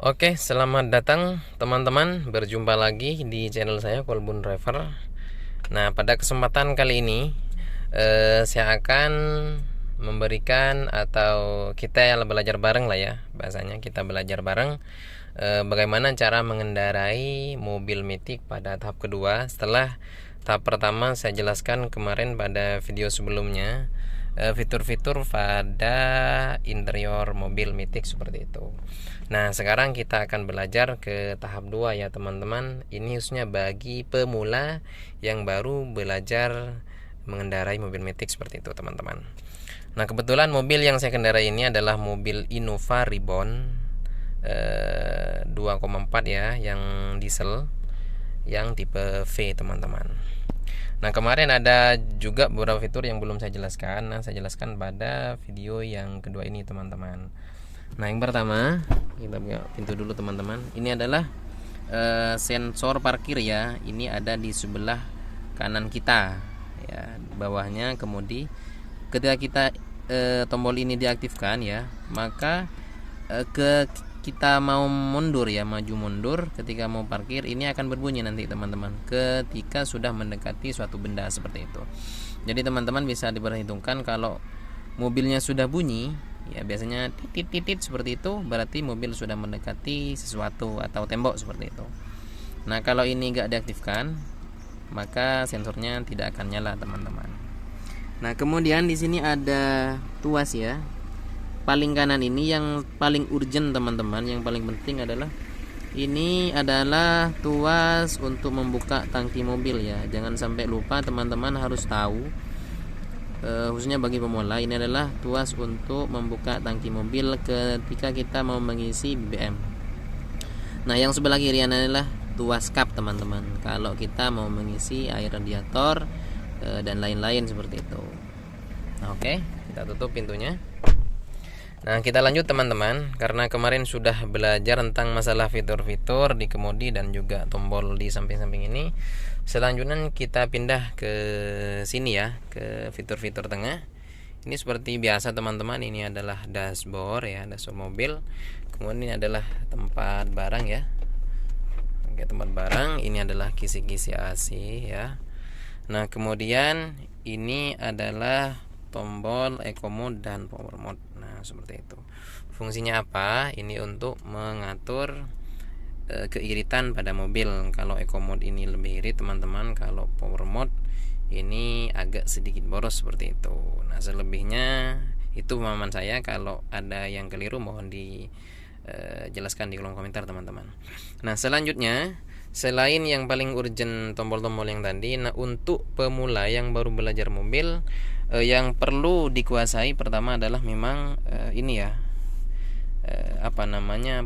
Oke, selamat datang teman-teman. Berjumpa lagi di channel saya Kolbun Driver. Nah, pada kesempatan kali ini saya akan memberikan atau kita belajar bareng lah ya. Bahasanya kita belajar bareng bagaimana cara mengendarai mobil Matic pada tahap kedua. Setelah tahap pertama saya jelaskan kemarin pada video sebelumnya fitur-fitur pada interior mobil Matic seperti itu. Nah, sekarang kita akan belajar ke tahap 2 ya teman-teman. Ini khususnya bagi pemula yang baru belajar mengendarai mobil Matic seperti itu teman-teman. Nah, kebetulan mobil yang saya kendarai ini adalah mobil Innova Reborn 2,4 ya, yang diesel, yang tipe V teman-teman. Nah, kemarin ada juga beberapa fitur yang belum saya jelaskan. Nah, saya jelaskan pada video yang kedua ini teman-teman. Nah, yang pertama kita buka pintu dulu teman-teman. Ini adalah sensor parkir ya. Ini ada di sebelah kanan kita ya, bawahnya kemudi. Ketika kita tombol ini diaktifkan ya, maka kita mau mundur ya, maju mundur ketika mau parkir, ini akan berbunyi nanti teman-teman ketika sudah mendekati suatu benda seperti itu. Jadi teman-teman bisa diperhitungkan kalau mobilnya sudah bunyi ya, biasanya titit-titit seperti itu, berarti mobil sudah mendekati sesuatu atau tembok seperti itu. Nah, kalau ini enggak diaktifkan, maka sensornya tidak akan nyala teman-teman. Nah, kemudian di sini ada tuas ya. Paling kanan ini yang paling urgent teman-teman, yang paling penting adalah ini adalah tuas untuk membuka tangki mobil ya. Jangan sampai lupa teman-teman, harus tahu khususnya bagi pemula, ini adalah tuas untuk membuka tangki mobil ketika kita mau mengisi BBM. Nah, yang sebelah kiri adalah tuas kap teman-teman, kalau kita mau mengisi air radiator dan lain-lain seperti itu. Nah, oke, kita tutup pintunya. Nah, kita lanjut teman-teman, karena kemarin sudah belajar tentang masalah fitur-fitur di kemudi dan juga tombol di samping-samping ini. Selanjutnya kita pindah ke sini ya, ke fitur-fitur tengah. Ini seperti biasa teman-teman, ini adalah dashboard ya, dashboard mobil. Kemudian ini adalah tempat barang ya. Oke, tempat barang, ini adalah kisi-kisi AC ya. Nah, kemudian ini adalah tombol eco mode dan power mode. Nah, seperti itu. Fungsinya apa? Ini untuk mengatur keiritan pada mobil. Kalau eco mode ini lebih irit teman-teman, kalau power mode ini agak sedikit boros seperti itu. Nah, selebihnya itu pemahaman saya. Kalau ada yang keliru mohon dijelaskan di kolom komentar teman-teman. Nah, selanjutnya selain yang paling urgent tombol-tombol yang tadi, nah untuk pemula yang baru belajar mobil yang perlu dikuasai pertama adalah memang ini ya,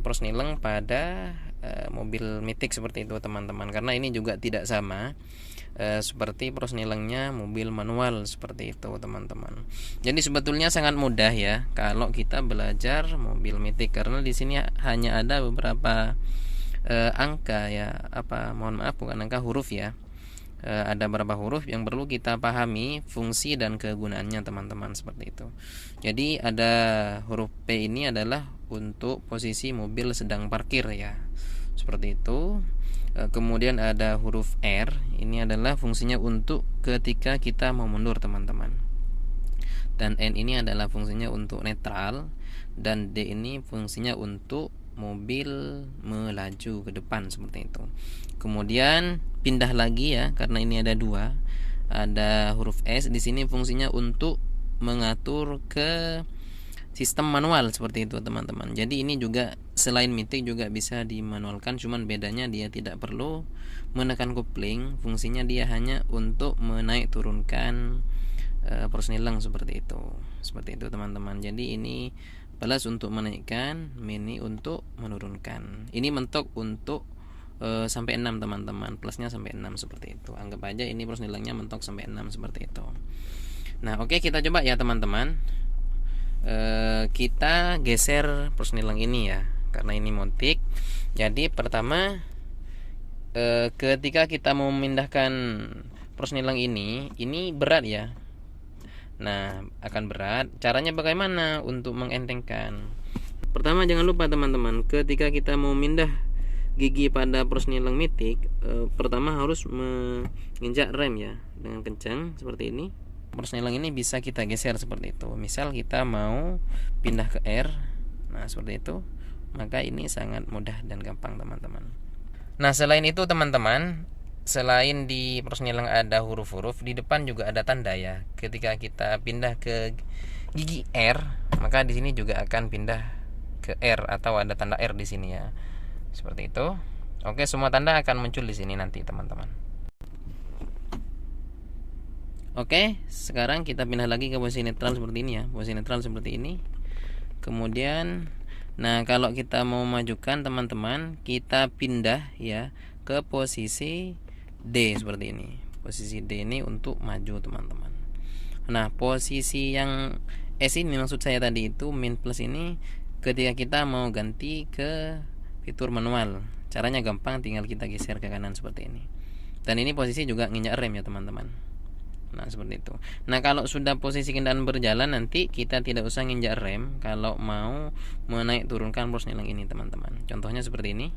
prosnileng pada mobil Matic seperti itu teman-teman, karena ini juga tidak sama seperti prosnilengnya mobil manual seperti itu teman-teman. Jadi sebetulnya sangat mudah ya kalau kita belajar mobil Matic, karena di sini hanya ada beberapa angka ya, mohon maaf, bukan angka, huruf ya. Ada beberapa huruf yang perlu kita pahami fungsi dan kegunaannya teman-teman, seperti itu. Jadi ada huruf P, ini adalah untuk posisi mobil sedang parkir ya, seperti itu. Kemudian ada huruf R, ini adalah fungsinya untuk ketika kita mau mundur teman-teman. Dan N ini adalah fungsinya untuk netral, dan D ini fungsinya untuk mobil melaju ke depan seperti itu. Kemudian pindah lagi ya, karena ini ada dua, ada huruf S di sini fungsinya untuk mengatur ke sistem manual seperti itu teman-teman. Jadi ini juga selain Matic juga bisa dimanualkan, cuman bedanya dia tidak perlu menekan kopling, fungsinya dia hanya untuk menaik turunkan persnileng seperti itu teman-teman. Jadi ini plus untuk menaikkan, mini untuk menurunkan. Ini mentok untuk sampai 6 teman-teman, plusnya sampai 6 seperti itu. Anggap aja ini persnilengnya mentok sampai 6 seperti itu. Nah, oke, kita coba ya teman-teman. Kita geser persnileng ini ya, karena ini Matic. Jadi pertama ketika kita mau memindahkan persnileng ini berat ya. Nah, akan berat. Caranya bagaimana untuk mengentengkan? Pertama, jangan lupa teman-teman, ketika kita mau mindah gigi pada Persneleng Mythic, pertama harus menginjak rem ya dengan kencang seperti ini. Persneleng ini bisa kita geser seperti itu. Misal kita mau pindah ke R, nah seperti itu, maka ini sangat mudah dan gampang teman-teman. Nah selain itu teman-teman, selain di Persneleng ada huruf-huruf, di depan juga ada tanda ya. Ketika kita pindah ke gigi R, maka di sini juga akan pindah ke R atau ada tanda R di sini ya. Seperti itu. Oke, semua tanda akan muncul di sini nanti teman-teman. Oke, sekarang kita pindah lagi ke posisi netral seperti ini ya. Posisi netral seperti ini. Kemudian, nah kalau kita mau majukan teman-teman, kita pindah ya ke posisi D seperti ini. Posisi D ini untuk maju teman-teman. Nah, posisi yang S ini maksud saya tadi itu min plus ini ketika kita mau ganti ke fitur manual. Caranya gampang, tinggal kita geser ke kanan seperti ini. Dan ini posisi juga nginjak rem ya teman-teman. Nah seperti itu. Nah kalau sudah posisi kendaraan berjalan, nanti kita tidak usah nginjak rem kalau mau menaik turunkan Persneleng ini teman-teman. Contohnya seperti ini.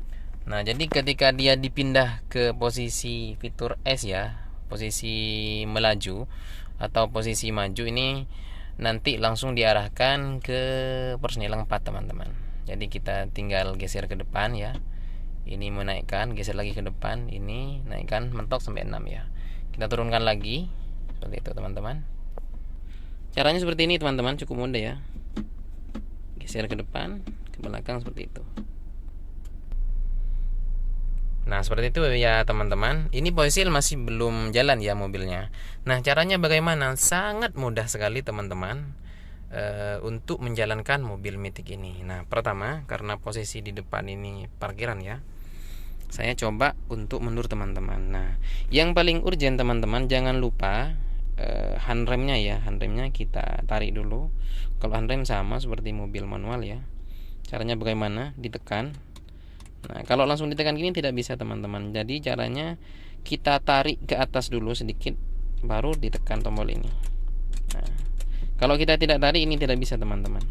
Nah jadi ketika dia dipindah ke posisi fitur S ya, posisi melaju atau posisi maju ini nanti langsung diarahkan ke Persneleng 4 teman-teman. Jadi kita tinggal geser ke depan ya. Ini menaikkan, geser lagi ke depan, ini naikkan mentok sampai 6 ya. Kita turunkan lagi seperti itu teman-teman. Caranya seperti ini teman-teman, cukup mudah ya. Geser ke depan, ke belakang seperti itu. Nah seperti itu ya teman-teman. Ini posisi masih belum jalan ya mobilnya. Nah caranya bagaimana? Sangat mudah sekali teman-teman untuk menjalankan mobil Mythic ini. Nah pertama, karena posisi di depan ini parkiran ya, saya coba untuk mundur teman-teman. Nah yang paling urgent teman-teman, jangan lupa handremnya ya. Handremnya kita tarik dulu. Kalau handrem sama seperti mobil manual ya. Caranya bagaimana? Ditekan. Nah kalau langsung ditekan gini tidak bisa teman-teman. Jadi caranya kita tarik ke atas dulu sedikit, baru ditekan tombol ini. Nah kalau kita tidak tarik ini tidak bisa teman-teman.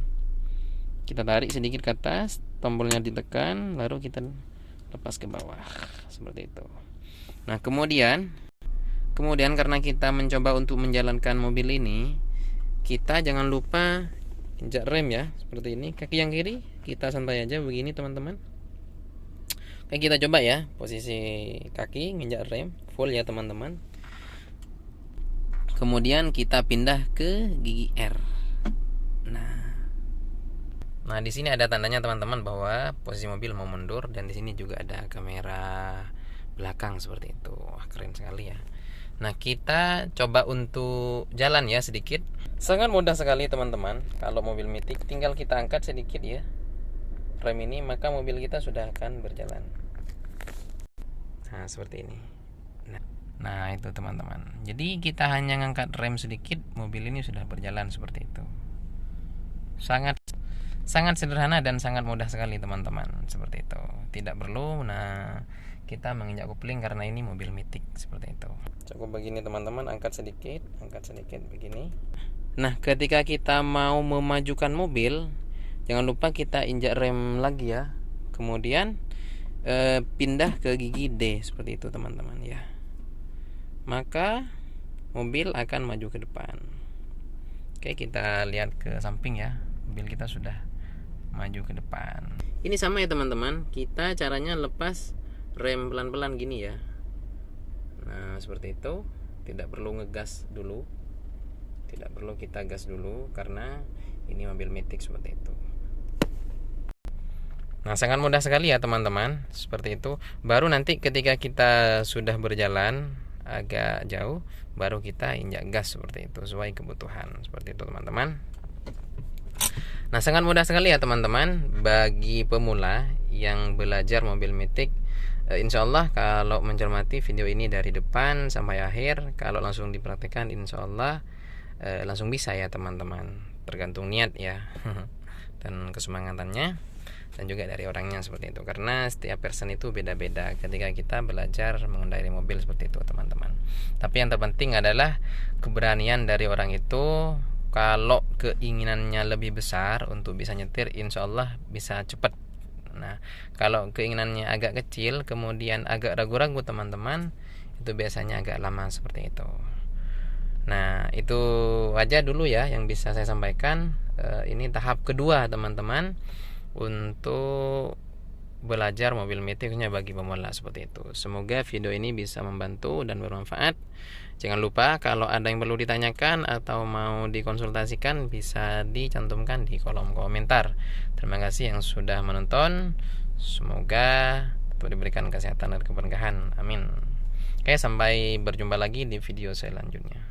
Kita tarik sedikit ke atas, tombolnya ditekan, lalu kita lepas ke bawah seperti itu. Nah kemudian karena kita mencoba untuk menjalankan mobil ini, kita jangan lupa injak rem ya seperti ini. Kaki yang kiri kita santai aja begini teman-teman. Oke, kita coba ya posisi kaki nginjak rem full ya teman-teman. Kemudian kita pindah ke gigi R. Nah di sini ada tandanya teman-teman bahwa posisi mobil mau mundur, dan di sini juga ada kamera belakang seperti itu. Wah keren sekali ya. Nah kita coba untuk jalan ya sedikit. Sangat mudah sekali teman-teman. Kalau mobil Mythic tinggal kita angkat sedikit ya rem ini, maka mobil kita sudah akan berjalan. Nah seperti ini. Nah itu teman-teman. Jadi kita hanya ngangkat rem sedikit, mobil ini sudah berjalan seperti itu. Sangat sederhana dan sangat mudah sekali teman-teman. Seperti itu. Tidak perlu kita menginjak kopling karena ini mobil Mythic seperti itu. Cukup begini teman-teman, angkat sedikit begini. Nah ketika kita mau memajukan mobil, jangan lupa kita injak rem lagi ya. Kemudian pindah ke gigi D seperti itu teman-teman ya. Maka mobil akan maju ke depan. Oke, kita lihat ke samping ya. Mobil kita sudah maju ke depan. Ini sama ya teman-teman. Kita caranya lepas rem pelan-pelan gini ya. Nah seperti itu. Tidak perlu ngegas dulu. Tidak perlu kita gas dulu karena ini mobil Mythic seperti itu. Nah sangat mudah sekali ya teman-teman. Seperti itu. Baru nanti ketika kita sudah berjalan agak jauh, baru kita injak gas seperti itu sesuai kebutuhan. Seperti itu teman-teman. Nah sangat mudah sekali ya teman-teman. Bagi pemula yang belajar mobil Mythic, insya Allah kalau mencermati video ini dari depan sampai akhir, kalau langsung dipraktikkan insya Allah langsung bisa ya teman-teman. Tergantung niat ya dan kesemangatannya, dan juga dari orangnya seperti itu. Karena setiap person itu beda-beda ketika kita belajar mengendarai mobil seperti itu teman-teman. Tapi yang terpenting adalah keberanian dari orang itu. kalau keinginannya lebih besar untuk bisa nyetir, insya Allah bisa cepat. Nah, kalau keinginannya agak kecil, kemudian agak ragu-ragu teman-teman, itu biasanya agak lama seperti itu. Nah, itu aja dulu ya yang bisa saya sampaikan. Ini tahap kedua teman-teman untuk belajar mobil metik khususnya bagi pemula seperti itu. Semoga video ini bisa membantu dan bermanfaat. Jangan lupa kalau ada yang perlu ditanyakan atau mau dikonsultasikan bisa dicantumkan di kolom komentar. Terima kasih yang sudah menonton. Semoga tetap diberikan kesehatan dan keberkahan. Amin. Oke, sampai berjumpa lagi di video selanjutnya.